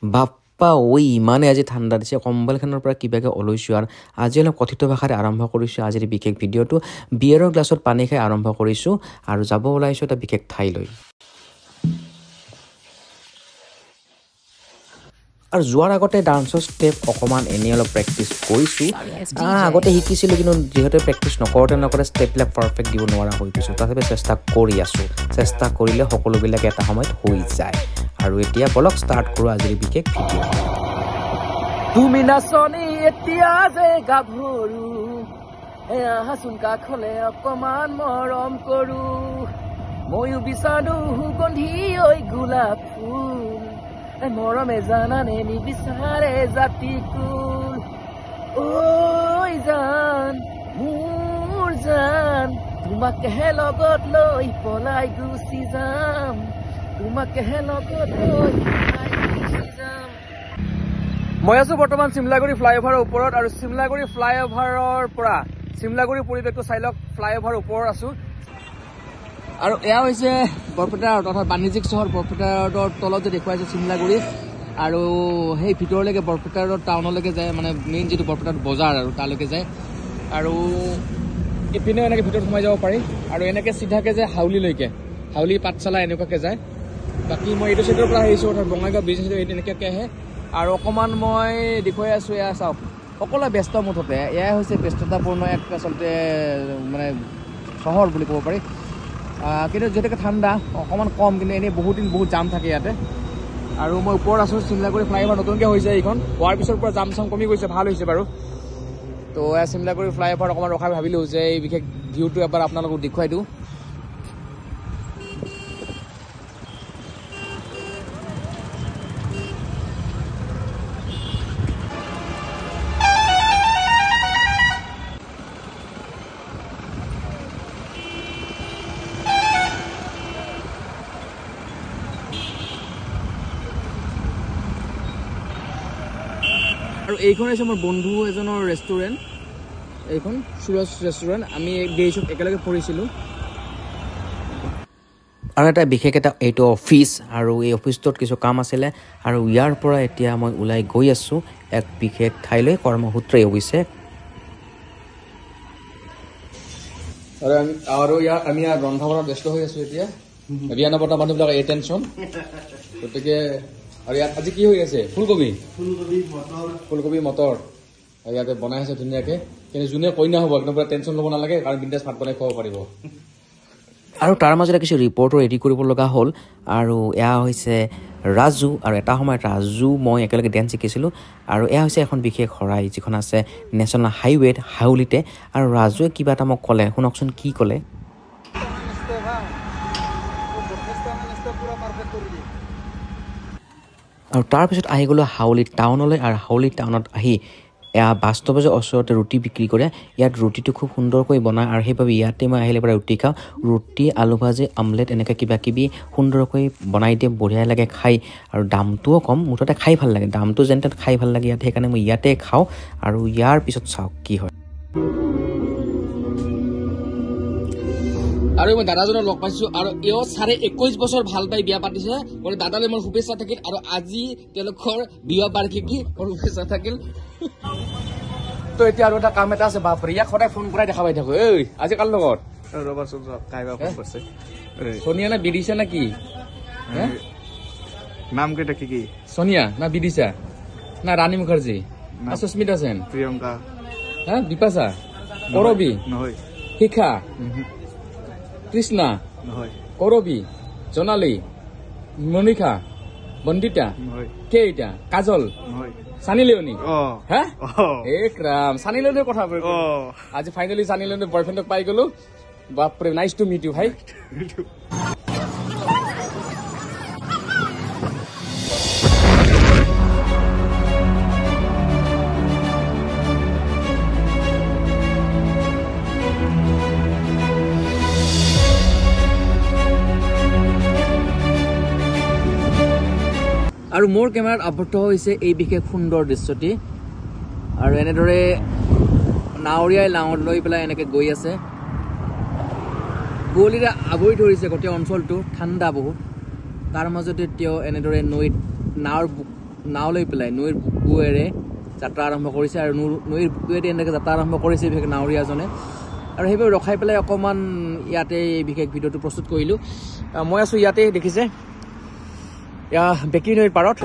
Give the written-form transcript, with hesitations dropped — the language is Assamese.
বাপ্পা ঐ ইমানে আজি ঠাণ্ডা দিছে কম্বলখনৰ পৰা কিবাকে ওলাইছোঁ আৰু আজি অলপ কথিত ভাষাৰে আৰম্ভ কৰিছোঁ আজিৰ বিশেষ ভিডিঅ'টো বিয়েৰৰ গ্লাছত পানী খাই আৰম্ভ কৰিছোঁ আৰু যাব ওলাইছোঁ এটা বিশেষ ঠাইলৈ আৰু যোৱাৰ আগতে ডান্সৰ ষ্টেপ অকণমান এনেই অলপ প্ৰেক্টিচ কৰিছোঁ আগতে শিকিছিলোঁ কিন্তু যিহেতু প্ৰেক্টিচ নকৰোঁতে ষ্টেপবিলাক পাৰফেক্ট দিব নোৱাৰা হৈ গৈছোঁ তথাপি চেষ্টা কৰি আছোঁ চেষ্টা কৰিলে সকলোবিলাক এটা সময়ত হৈ যায় আৰু এতিয়া বলক ষ্টাৰ্ট কৰোঁ আজিৰ বিশেষ ভিডিঅ' তুমি নাচনি এতিয়া যে গাভৰু আহাচোন কাষলে অকমান মৰম কৰোঁ ময়ো বিচাৰো সুগন্ধি ঐ গোলাপ ফুল মৰমে জানানে নিবিচাৰে জাতি কুল ঐ জান মোৰ জান তোমাকেহে লগত লৈ পলাই গুচি যাম তোমাকেহে লগত লৈ যাম মই আছো বৰ্তমান চিমলাগুৰি ফ্লাইঅভাৰৰ ওপৰত আৰু চিমলাগুৰি ফ্লাইঅভাৰৰ পৰা চিমলাগুৰি পৰিৱেশটো চাই লওক ফ্লাইঅভাৰৰ ওপৰত আছো আৰু এয়া হৈছে বৰপেটা অৰ্থাৎ বাণিজ্যিক চহৰ বৰপেটা তলত যে দেখুৱাইছে চিমলাগুৰি আৰু সেই ভিতৰলৈকে বৰপেটা টাউনলৈকে যায় মানে মেইন যিটো বৰপেটা বজাৰ আৰু তালৈকে যায় আৰু ইপিনেও এনেকৈ ভিতৰত সোমাই যাব পাৰি আৰু এনেকৈ চিধাকৈ যায় হাউলিলৈকে হাউলি পাঠশালা এনেকুৱাকৈ যায় বাকী মই এইটো চাইডৰ পৰা আহিছোঁ অৰ্থাৎ বঙাইগাঁও ব্ৰিজ চাইডৰ এনেকুৱাকৈ আহে আৰু অকণমান মই দেখুৱাই আছোঁ এয়া চাওক সকলোৱে ব্যস্ত মুঠতে এয়াই হৈছে ব্যস্ততাপূৰ্ণ এক আচলতে মানে চহৰ বুলি ক'ব পাৰি কিন্তু যিহেতুকে ঠাণ্ডা অকণমান কম কিন্তু এনেই বহুত দিন বহুত জাম থাকে ইয়াতে আৰু মই ওপৰত আছোঁ চিমলাগুৰি ফ্লাইঅভাৰ নতুনকৈ হৈছে এইখন হোৱাৰ পিছৰ পৰা জাম চাম কমি গৈছে ভাল হৈছে বাৰু তো এয়া চিমলাগুৰি ফ্লাইঅভাৰ অকণমান ৰখাই ভাবিলোঁ যে এই বিশেষ ভিউটো এবাৰ আপোনালোকক দেখুৱাই দিওঁ আৰু এইখন হৈছে মোৰ বন্ধু এজনৰ ৰেষ্টুৰেণ্ট এইখন সুৰজ ৰেষ্টুৰেণ্ট আমি গেইছত একেলগে পঢ়িছিলোঁ আৰু এটা বিশেষ এটা এইটো অফিচ আৰু এই অফিচটোত কিছু কাম আছিলে আৰু ইয়াৰ পৰা এতিয়া মই ওলাই গৈ আছোঁ এক বিশেষ ঠাইলৈ কৰ্মসূত্ৰে অৱশ্যে আৰু আমি ৰন্ধা বঢ়াত ব্যস্ত হৈ আছোঁ এতিয়া বিয়ানা পতা মানুহবিলাক এই টেনশ্যন গতিকে আৰু ইয়াত আজি কি হৈ আছে ফুলকবি মটৰ ইয়াতে বনাই আছে ধুনীয়াকৈ কিন্তু যোনে কইনা হ'ব একদম পুৰা টেনশ্যন ল'ব নালাগে কাৰণ বিন্দাছ ভাত বনাই খুৱাব পাৰিব আৰু তাৰ মাজতে কিছু ৰিপৰ্টো ৰেডি কৰিব লগা হ'ল আৰু এয়া হৈছে ৰাজু আৰু এটা সময়ত ৰাজু মই একেলগে ডেন্স শিকিছিলোঁ আৰু এয়া হৈছে এখন বিশেষ শৰাই যিখন আছে নেশ্যনেল হাইৱেত হাউলিতে আৰু ৰাজুৱে কিবা এটা মোক ক'লে শুনকচোন কি ক'লে আৰু তাৰপিছত আহি গ'লোঁ হাউলি টাউনলৈ আৰু হাউলি টাউনত আহি এয়া বাস্তৱে যে ওচৰতে ৰুটি বিক্ৰী কৰে ইয়াত ৰুটিটো খুব সুন্দৰকৈ বনায় আৰু সেইবাবে ইয়াতে মই আহিলে পৰা ৰুটি খাওঁ ৰুটি আলু ভাজি আমলেট এনেকৈ কিবা কিবি সুন্দৰকৈ বনাই দিয়ে বঢ়িয়া লাগে খাই আৰু দামটোও কম মুঠতে খাই ভাল লাগে দামটো যেন তেন খাই ভাল লাগে ইয়াতে সেইকাৰণে মই ইয়াতে খাওঁ আৰু ইয়াৰ পিছত চাওক কি হয় আৰু মই দাদাজনক লগ পাইছোঁ আৰু এওঁ 21.5 বছৰ ভাল পাই বিয়া পাতিছে গতিকে দাদালৈ মোৰ শুভেচ্ছা থাকিল আৰু আজি তেওঁলোকৰ বিয়া বাৰ্ষিকী মোৰ শুভেচ্ছা থাকিল তো এতিয়া আৰু এটা কাম এটা আছে বাপৰে ইয়াক সদায় ফোন কৰাই দেখা পাই থাকো এই আজি কাৰ লগত সোনিয়া না বিদিশা না কি নাম কেইটা কি সোনিয়া না বিদিশা না ৰাণী মুখাৰ্জী না সুস্মিতা সেন প্ৰিয়ংকা হা বিপাশা কৰবী নহয় শিখা কৃষ্ণা নহয় কৰবী জোনালী মনিকা বন্দিতা নহয় কেইটা কাজল নহয় সানি লিওনি হা এক ৰাম সানি লিওনিৰ কথা আজি ফাইনেলি সানি লিওনিৰ বয়ফ্ৰেণ্ডক পাই গলো বাপৰে নাইস টু মিট ইউ ভাই আৰু মোৰ কেমেৰাত আবদ্ধ হৈছে এই বিশেষ সুন্দৰ দৃশ্যটি আৰু এনেদৰে নাৱৰীয়াই নাৱত লৈ পেলাই এনেকৈ গৈ আছে কুঁৱলীৰে আৱৰি ধৰিছে গোটেই অঞ্চলটো ঠাণ্ডা বহুত তাৰ মাজতে তেওঁ এনেদৰে নৈত নাৱৰ নাও লৈ পেলাই নৈৰ বুকুৱেৰে যাত্ৰা আৰম্ভ কৰিছে আৰু নৈৰ বুকুৱেৰে এনেকৈ যাত্ৰা আৰম্ভ কৰিছে বিশেষ নাৱৰীয়াজনে আৰু সেইবাবে ৰখাই পেলাই অকণমান ইয়াতে বিশেষ ভিডিঅ'টো প্ৰস্তুত কৰিলোঁ মই আছোঁ ইয়াতে দেখিছে বেকী নৈৰ পাৰত